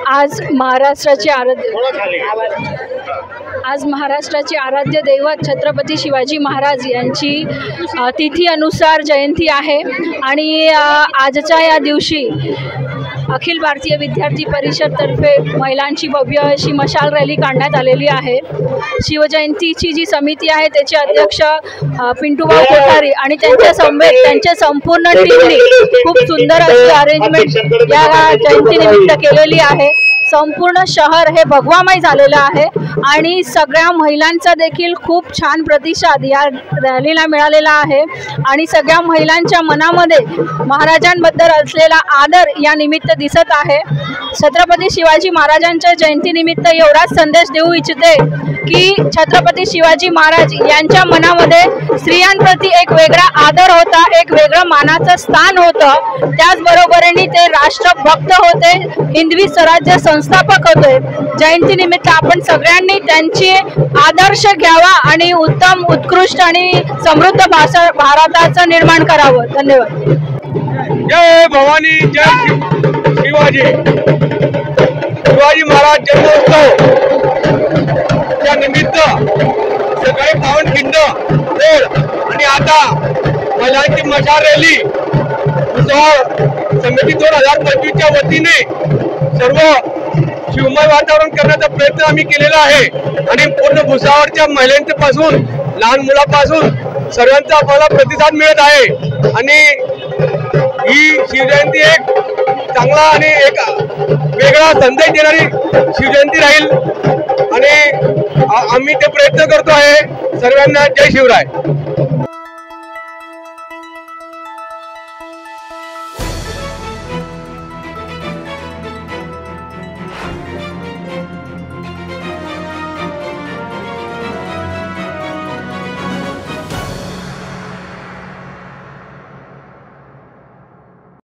आज महाराष्ट्राचे आराध्य दैवत छत्रपती शिवाजी महाराज यांची तिथी अनुसार जयंती आहे आणि आजच्या या दिवशी अखिल भारतीय विद्यार्थी परिषदतर्फे महिलांची भव्य अशी मशाल रॅली काढण्यात आलेली आहे। शिवजयंतीची जी समिती आहे त्याचे अध्यक्ष पिंटूभाऊ कोठारी आणि त्यांच्या समवेत त्यांच्या संपूर्ण टीमने खूप सुंदर अशी अरेंजमेंट या जयंतीनिमित्त केलेली आहे। संपूर्ण शहर हे भगवामय झालेलं आहे आणि सगळ्या महिलांचा देखील खूप छान प्रतिसाद या रॅलीला मिळालेला आहे आणि सगळ्या महिलांच्या मनामध्ये महाराजांबद्दल असलेला आदर या निमित्त दिसत आहे। छत्रपती शिवाजी महाराजांच्या जयंतीनिमित्त एवढाच संदेश देऊ इच्छिते की छत्रपती शिवाजी महाराज यांच्या मनामध्ये स्त्रियांप्रती एक वेगळा आदर होता, एक वेगळं मानाचं स्थान होतं। त्याचबरोबरीने ते राष्ट्रभक्त होते, हिंदवी स्वराज्य संस्थापक होते। जयंतीनिमित्त आपण सगळ्यांनी त्यांचे आदर्श घ्यावा आणि उत्तम उत्कृष्ट आणि समृद्ध भारताचं निर्माण करावं। धन्यवाद। जय भवानी, जय शिवाजी। शिवाजी महाराज जन्मोत्सव त्या निमित्त सकाळी पावनखिंड रोड आणि आता महिलांची मशाल रॅली उत्सव समिती 2025च्या वतीने सर्व शिवमय वातावरण करण्याचा प्रयत्न आम्ही केलेला आहे आणि पूर्ण भुसावळच्या महिलांपासून लहान मुलापासून सर्वांचा आम्हाला प्रतिसाद मिळत आहे आणि ही शिवजयंती एक चांगला आणि एक वेगळा संदेश देणारी शिवजयंती राहील आणि आम्ही ते प्रयत्न करतो आहे। सर्वांना जय शिवराय।